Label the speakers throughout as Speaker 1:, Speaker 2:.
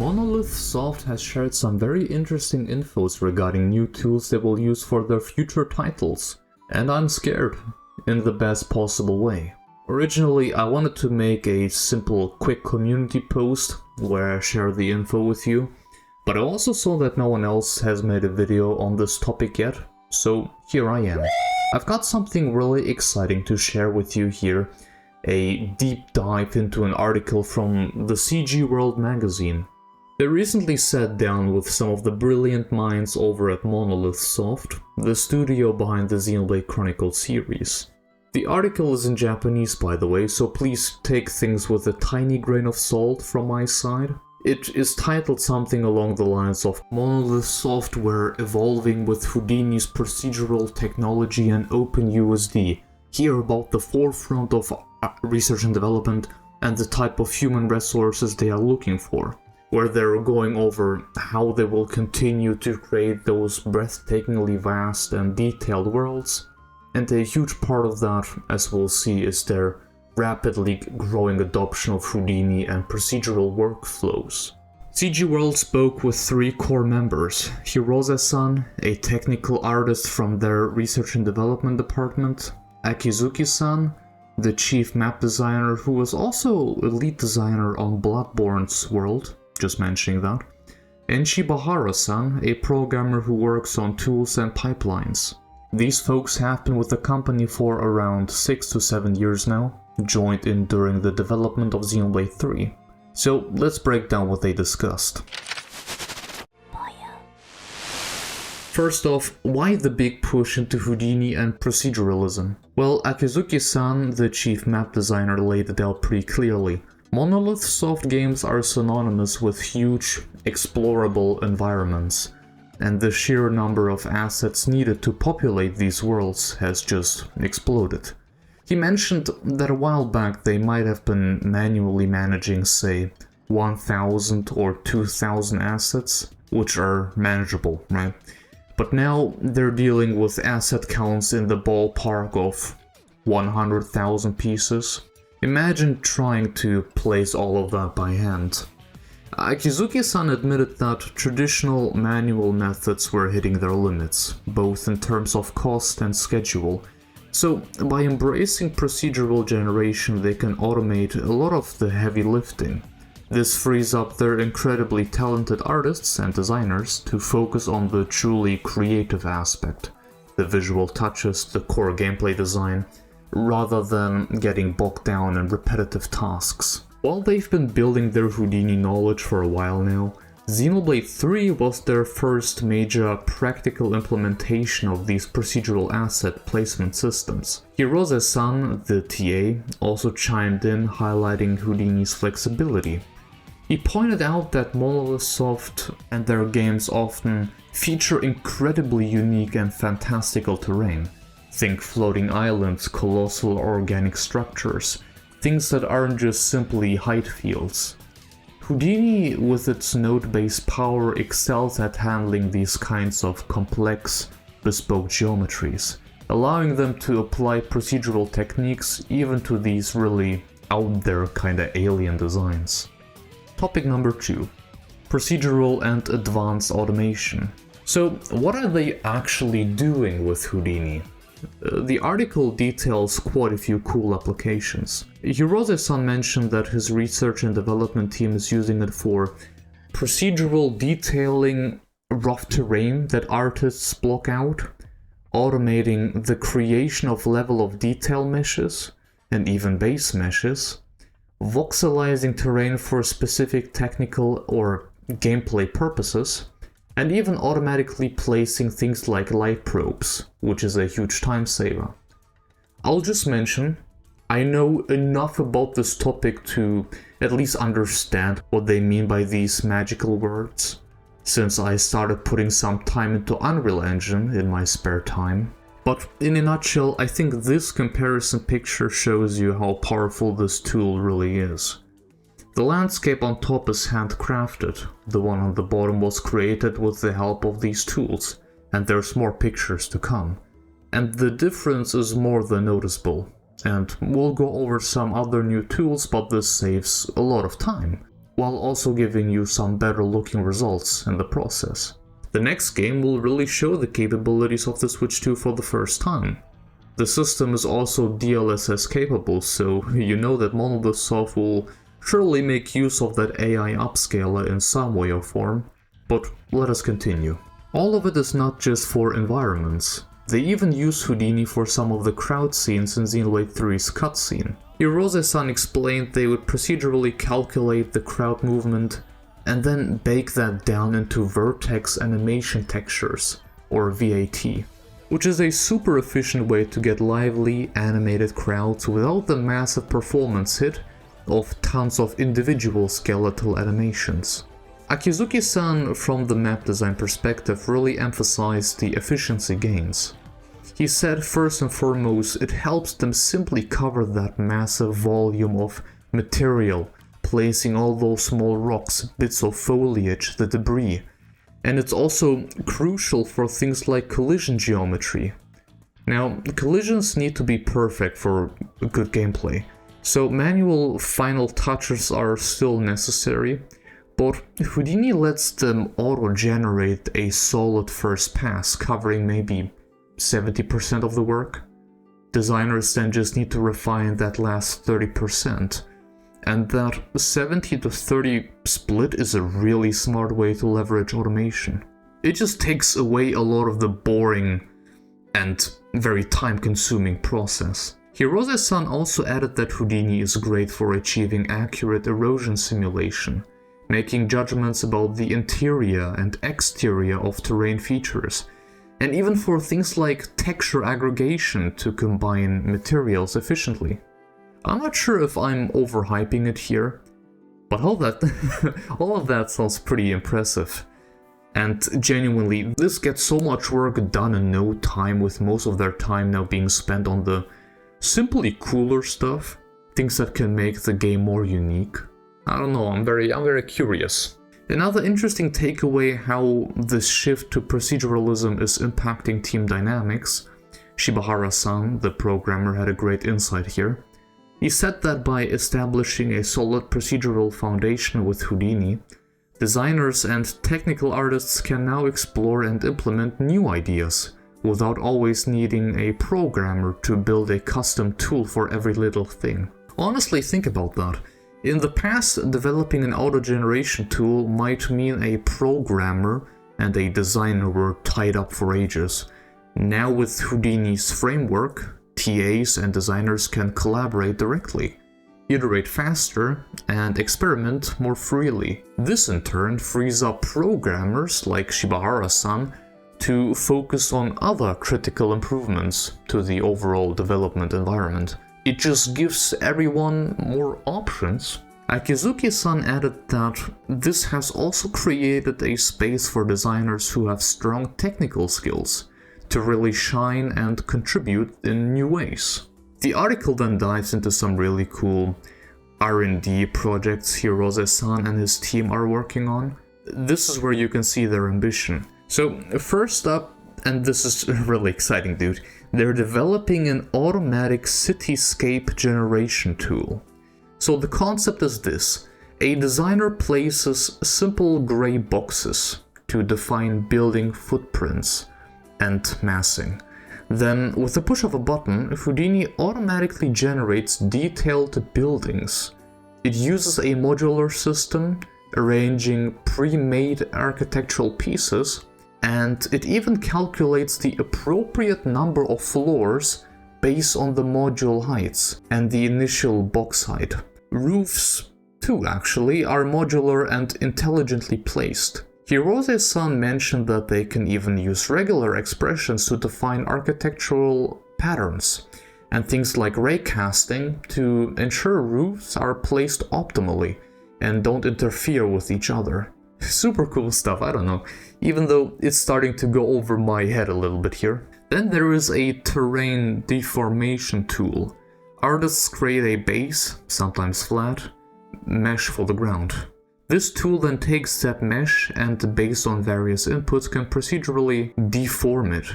Speaker 1: Monolith Soft has shared some very interesting infos regarding new tools they will use for their future titles, and I'm scared, in the best possible way. Originally, I wanted to make a simple, quick community post where I share the info with you, but I also saw that no one else has made a video on this topic yet, so here I am. I've got something really exciting to share with you here, a deep dive into an article from the CGWORLD magazine. They recently sat down with some of the brilliant minds over at Monolith Soft, the studio behind the Xenoblade Chronicles series. The article is in Japanese, by the way, so please take things with a tiny grain of salt from my side. It is titled something along the lines of Monolith Software evolving with Houdini's procedural technology and OpenUSD. Hear about the forefront of research and development and the type of human resources they are looking for, where they're going over how they will continue to create those breathtakingly vast and detailed worlds. And a huge part of that, as we'll see, is their rapidly growing adoption of Houdini and procedural workflows. CGWORLD spoke with three core members: Hirose-san, a technical artist from their research and development department; Akizuki-san, the chief map designer who was also a lead designer on Bloodborne's world, just mentioning that; and Shibahara-san, a programmer who works on tools and pipelines. These folks have been with the company for around 6 to 7 years now, joined in during the development of Xenoblade 3. So let's break down what they discussed. First off, why the big push into Houdini and proceduralism? Well, Akizuki-san, the chief map designer, laid it out pretty clearly. Monolith Soft games are synonymous with huge, explorable environments, and the sheer number of assets needed to populate these worlds has just exploded. He mentioned that a while back they might have been manually managing, say, 1,000 or 2,000 assets, which are manageable, right? But now they're dealing with asset counts in the ballpark of 100,000 pieces. Imagine trying to place all of that by hand. Akizuki-san admitted that traditional manual methods were hitting their limits, both in terms of cost and schedule. So, by embracing procedural generation, they can automate a lot of the heavy lifting. This frees up their incredibly talented artists and designers to focus on the truly creative aspect, the visual touches, the core gameplay design, rather than getting bogged down in repetitive tasks. While they've been building their Houdini knowledge for a while now, Xenoblade 3 was their first major practical implementation of these procedural asset placement systems. Hirose-san, the TA, also chimed in, highlighting Houdini's flexibility. He pointed out that Monolith Soft and their games often feature incredibly unique and fantastical terrain. Think floating islands, colossal organic structures, things that aren't just simply height fields. Houdini, with its node-based power, excels at handling these kinds of complex, bespoke geometries, allowing them to apply procedural techniques even to these really out-there kinda alien designs. Topic number 2. Procedural and advanced automation. So, what are they actually doing with Houdini? The article details quite a few cool applications. Hirose-san mentioned that his research and development team is using it for procedural detailing rough terrain that artists block out, automating the creation of level of detail meshes, and even base meshes, voxelizing terrain for specific technical or gameplay purposes, and even automatically placing things like light probes, which is a huge time saver. I'll just mention, I know enough about this topic to at least understand what they mean by these magical words, since I started putting some time into Unreal Engine in my spare time. But in a nutshell, I think this comparison picture shows you how powerful this tool really is. The landscape on top is handcrafted, the one on the bottom was created with the help of these tools, and there's more pictures to come. And the difference is more than noticeable, and we'll go over some other new tools, but this saves a lot of time. while also giving you some better looking results in the process. The next game will really show the capabilities of the Switch 2 for the first time. The system is also DLSS capable, so you know that Monolith Soft will surely make use of that AI upscaler in some way or form, but let us continue. All of it is not just for environments. They even use Houdini for some of the crowd scenes in Xenoblade 3's cutscene. Hirose-san explained they would procedurally calculate the crowd movement and then bake that down into vertex animation textures, or VAT, which is a super efficient way to get lively, animated crowds without the massive performance hit of tons of individual skeletal animations. Akizuki-san, from the map design perspective, really emphasized the efficiency gains. He said first and foremost it helps them simply cover that massive volume of material, placing all those small rocks, bits of foliage, the debris. And it's also crucial for things like collision geometry. Now, collisions need to be perfect for good gameplay, so manual final touches are still necessary, but Houdini lets them auto-generate a solid first pass covering maybe 70% of the work. Designers then just need to refine that last 30%, and that 70 to 30 split is a really smart way to leverage automation. It just takes away a lot of the boring and very time-consuming process. Hirose-san also added that Houdini is great for achieving accurate erosion simulation, making judgments about the interior and exterior of terrain features, and even for things like texture aggregation to combine materials efficiently. I'm not sure if I'm overhyping it here, but all of that sounds pretty impressive. And genuinely, this gets so much work done in no time, with most of their time now being spent on the simply cooler stuff, things that can make the game more unique. I don't know, I'm very curious. Another interesting takeaway how this shift to proceduralism is impacting team dynamics. Shibahara-san, the programmer, had a great insight here. He said that by establishing a solid procedural foundation with Houdini, designers and technical artists can now explore and implement new ideas, without always needing a programmer to build a custom tool for every little thing. Honestly, think about that. In the past, developing an auto-generation tool might mean a programmer and a designer were tied up for ages. Now with Houdini's framework, TAs and designers can collaborate directly, iterate faster, and experiment more freely. This in turn frees up programmers like Shibahara-san to focus on other critical improvements to the overall development environment. It just gives everyone more options. Akizuki-san added that this has also created a space for designers who have strong technical skills to really shine and contribute in new ways. The article then dives into some really cool R&D projects Hirose-san and his team are working on. This is where you can see their ambition. So first up, and this is really exciting, dude, they're developing an automatic cityscape generation tool. So the concept is this: a designer places simple gray boxes to define building footprints and massing. Then, with the push of a button, Houdini automatically generates detailed buildings. It uses a modular system, arranging pre-made architectural pieces, and it even calculates the appropriate number of floors based on the module heights and the initial box height. Roofs, too, actually, are modular and intelligently placed. Hirose-san mentioned that they can even use regular expressions to define architectural patterns, and things like raycasting to ensure roofs are placed optimally and don't interfere with each other. Super cool stuff, I don't know, even though it's starting to go over my head a little bit here. Then there is a terrain deformation tool. Artists create a base, sometimes flat, mesh for the ground. This tool then takes that mesh and, based on various inputs, can procedurally deform it,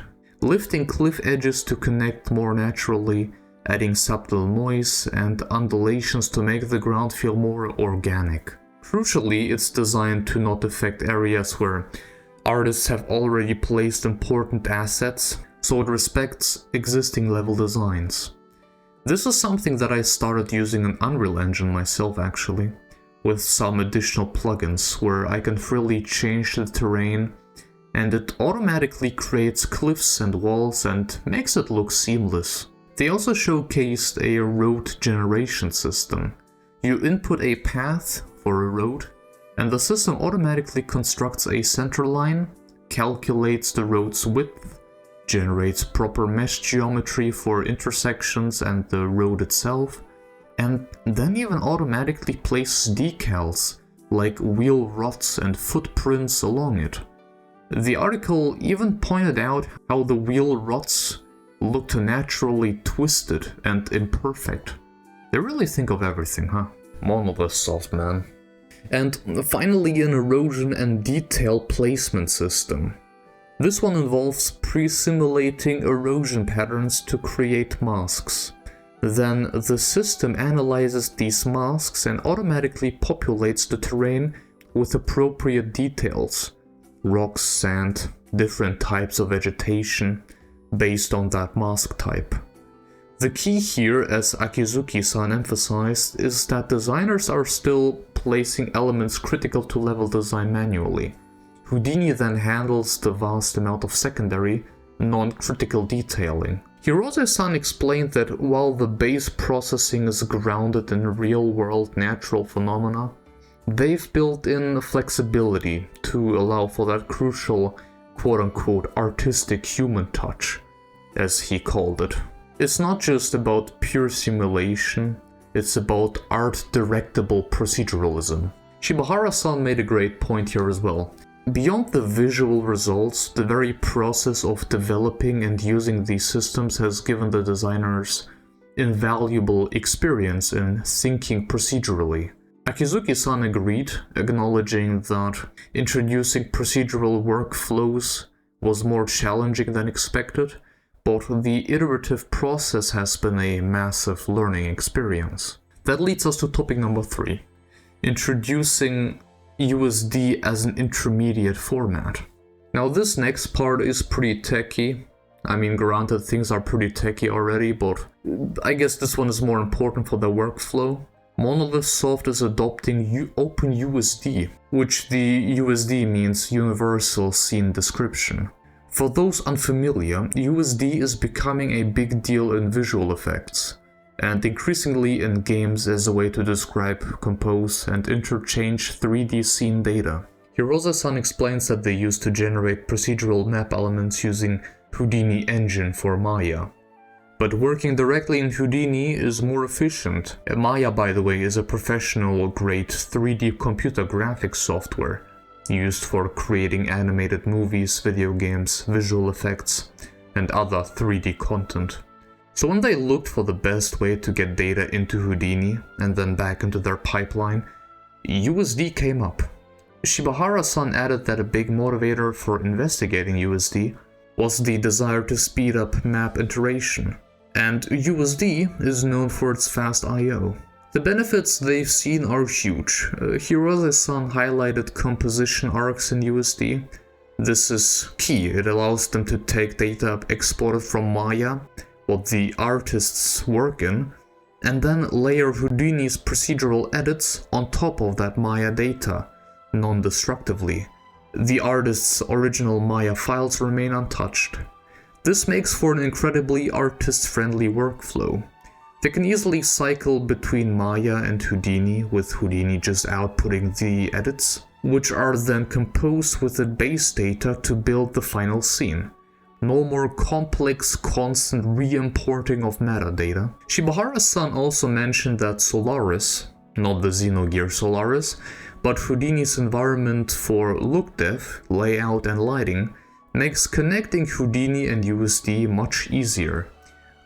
Speaker 1: lifting cliff edges to connect more naturally, adding subtle noise and undulations to make the ground feel more organic. Crucially, it's designed to not affect areas where artists have already placed important assets, so it respects existing level designs. This is something that I started using in Unreal Engine myself actually, with some additional plugins where I can freely change the terrain and it automatically creates cliffs and walls and makes it look seamless. They also showcased a road generation system. You input a path for a road, and the system automatically constructs a center line, calculates the road's width, generates proper mesh geometry for intersections and the road itself, and then even automatically places decals like wheel ruts and footprints along it. The article even pointed out how the wheel ruts looked naturally twisted and imperfect. They really think of everything, huh? Monolith Soft, man. And finally, an erosion and detail placement system. This one involves pre-simulating erosion patterns to create masks. Then the system analyzes these masks and automatically populates the terrain with appropriate details. Rocks, sand, different types of vegetation, based on that mask type. The key here, as Akizuki-san emphasized, is that designers are still placing elements critical to level design manually. Houdini then handles the vast amount of secondary, non-critical detailing. Hirose-san explained that while the base processing is grounded in real-world natural phenomena, they've built in flexibility to allow for that crucial quote-unquote artistic human touch, as he called it. It's not just about pure simulation, it's about art-directable proceduralism. Shibahara-san made a great point here as well. Beyond the visual results, the very process of developing and using these systems has given the designers invaluable experience in thinking procedurally. Akizuki-san agreed, acknowledging that introducing procedural workflows was more challenging than expected, but the iterative process has been a massive learning experience. That leads us to topic number 3, introducing USD as an intermediate format. Now this next part is pretty techy. I mean, granted, things are pretty techy already, but I guess this one is more important for the workflow. Monolith Soft is adopting OpenUSD, which the USD means Universal Scene Description. For those unfamiliar, USD is becoming a big deal in visual effects, and increasingly in games as a way to describe, compose, and interchange 3D scene data. Hirose-san explains that they used to generate procedural map elements using Houdini engine for Maya. But working directly in Houdini is more efficient. Maya, by the way, is a professional-grade 3D computer graphics software used for creating animated movies, video games, visual effects, and other 3D content. So when they looked for the best way to get data into Houdini and then back into their pipeline, USD came up. Shibahara-san added that a big motivator for investigating USD was the desire to speed up map iteration, and USD is known for its fast I/O. The benefits they've seen are huge. Hirose-san highlighted composition arcs in USD. This is key, it allows them to take data exported from Maya, what the artists work in, and then layer Houdini's procedural edits on top of that Maya data, non-destructively. The artist's original Maya files remain untouched. This makes for an incredibly artist-friendly workflow. They can easily cycle between Maya and Houdini, with Houdini just outputting the edits, which are then composed with the base data to build the final scene. No more complex, constant re-importing of metadata. Shibahara-san also mentioned that Solaris, not the Xenogear Solaris, but Houdini's environment for look depth, layout and lighting, makes connecting Houdini and USD much easier,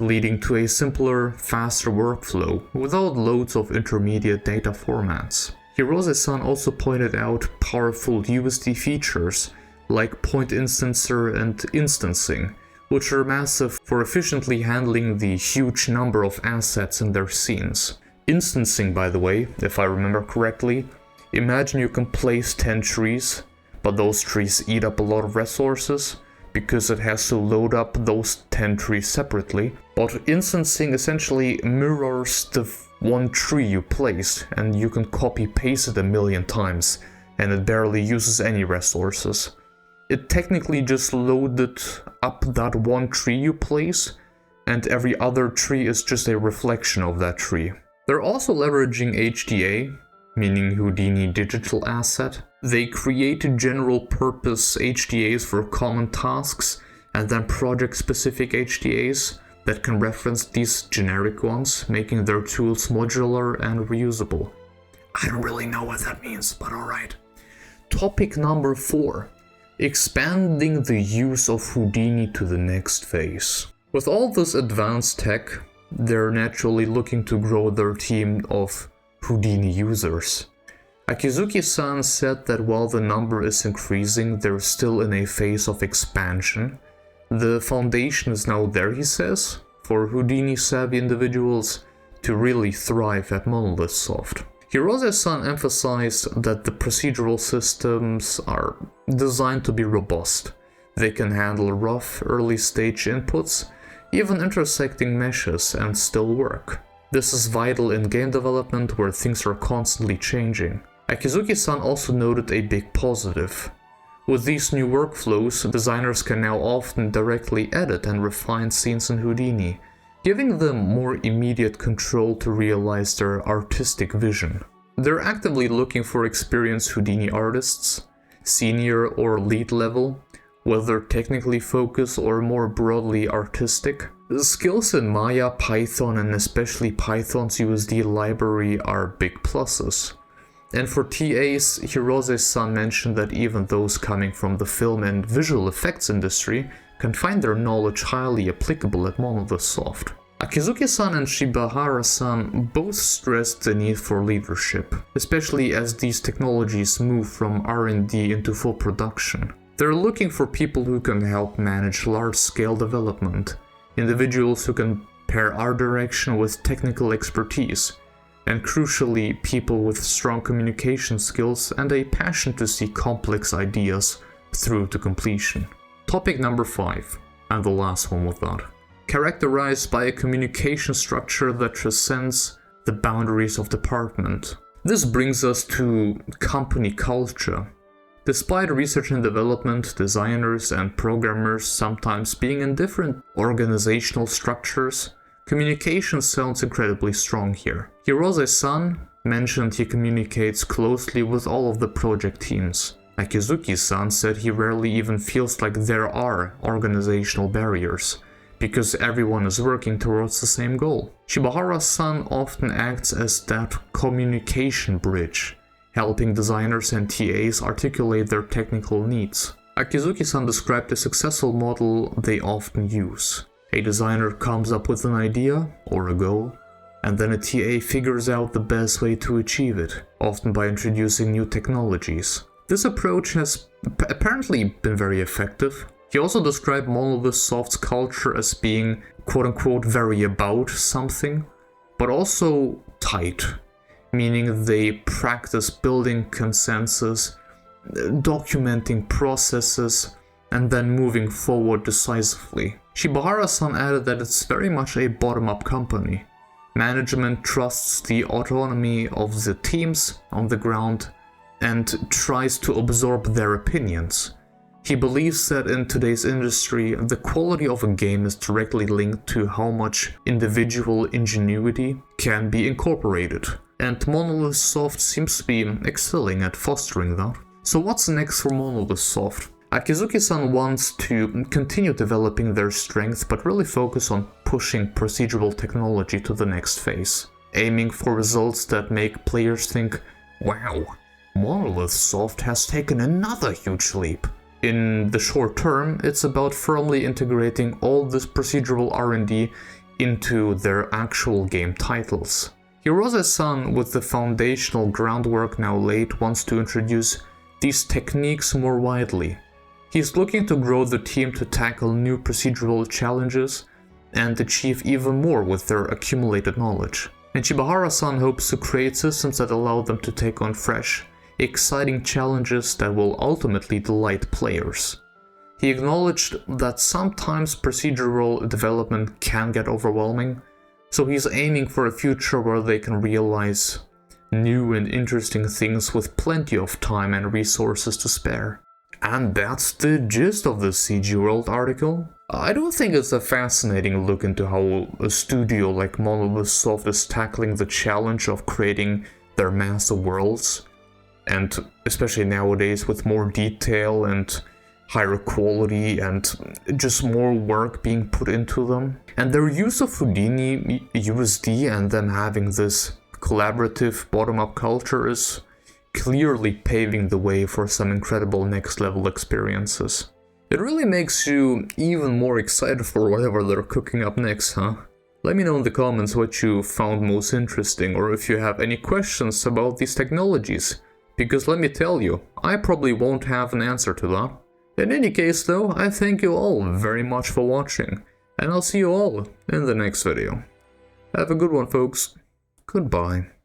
Speaker 1: leading to a simpler, faster workflow without loads of intermediate data formats. Hirose-san also pointed out powerful USD features like point instancer and instancing, which are massive for efficiently handling the huge number of assets in their scenes. Instancing, by the way, if I remember correctly, Imagine you can place 10 trees, but those trees eat up a lot of resources, because it has to load up those 10 trees separately, but instancing essentially mirrors the one tree you placed, and you can copy paste it a million times, and it barely uses any resources. It technically just loaded up that one tree you place, and every other tree is just a reflection of that tree. They're also leveraging HDA, meaning Houdini Digital Asset. They create general purpose HDAs for common tasks, and then project-specific HDAs that can reference these generic ones, making their tools modular and reusable. I don't really know what that means, but alright. Topic number 4. Expanding the use of Houdini to the next phase. With all this advanced tech, they're naturally looking to grow their team of Houdini users. Akizuki-san said that while the number is increasing, they're still in a phase of expansion. The foundation is now there, he says, for Houdini-savvy individuals to really thrive at Monolith Soft. Hirose-san emphasized that the procedural systems are designed to be robust. They can handle rough, early-stage inputs, even intersecting meshes, and still work. This is vital in game development where things are constantly changing. Akizuki-san also noted a big positive. With these new workflows, designers can now often directly edit and refine scenes in Houdini, giving them more immediate control to realize their artistic vision. They're actively looking for experienced Houdini artists, senior or lead level, whether technically focused or more broadly artistic. The skills in Maya, Python, and especially Python's USD library are big pluses. And for TAs, Hirose-san mentioned that even those coming from the film and visual effects industry can find their knowledge highly applicable at Monolith Soft. Akizuki-san and Shibahara-san both stressed the need for leadership, especially as these technologies move from R&D into full production. They're looking for people who can help manage large-scale development, individuals who can pair art direction with technical expertise, and crucially, people with strong communication skills and a passion to see complex ideas through to completion. Topic number 5, and the last one with that. Characterized by a communication structure that transcends the boundaries of department. This brings us to company culture. Despite research and development, designers and programmers sometimes being in different organizational structures, communication sounds incredibly strong here. Hirose-san mentioned he communicates closely with all of the project teams. Akizuki-san said he rarely even feels like there are organizational barriers, because everyone is working towards the same goal. Shibahara-san often acts as that communication bridge, helping designers and TAs articulate their technical needs. Akizuki-san described a successful model they often use. A designer comes up with an idea, or a goal, and then a TA figures out the best way to achieve it, often by introducing new technologies. This approach has apparently been very effective. He also described Monolith Soft's culture as being quote-unquote very about something, but also tight, meaning they practice building consensus, documenting processes, and then moving forward decisively. Shibahara-san added that it's very much a bottom-up company. Management trusts the autonomy of the teams on the ground and tries to absorb their opinions. He believes that in today's industry, the quality of a game is directly linked to how much individual ingenuity can be incorporated, and Monolith Soft seems to be excelling at fostering that. So what's next for Monolith Soft? Akizuki-san wants to continue developing their strength, but really focus on pushing procedural technology to the next phase, aiming for results that make players think, wow, Monolith Soft has taken another huge leap. In the short term, it's about firmly integrating all this procedural R&D into their actual game titles. Hirose-san, with the foundational groundwork now laid, wants to introduce these techniques more widely. He's looking to grow the team to tackle new procedural challenges and achieve even more with their accumulated knowledge. And Shibahara-san hopes to create systems that allow them to take on fresh, exciting challenges that will ultimately delight players. He acknowledged that sometimes procedural development can get overwhelming, so he's aiming for a future where they can realize new and interesting things with plenty of time and resources to spare. And that's the gist of the CGWORLD article. I do think it's a fascinating look into how a studio like Monolith Soft is tackling the challenge of creating their massive worlds, and especially nowadays with more detail and higher quality and just more work being put into them. And their use of Houdini USD and them having this collaborative bottom-up culture is clearly paving the way for some incredible next-level experiences. It really makes you even more excited for whatever they're cooking up next, huh? Let me know in the comments what you found most interesting, or if you have any questions about these technologies, because let me tell you, I probably won't have an answer to that. In any case though, I thank you all very much for watching, and I'll see you all in the next video. Have a good one, folks. Goodbye.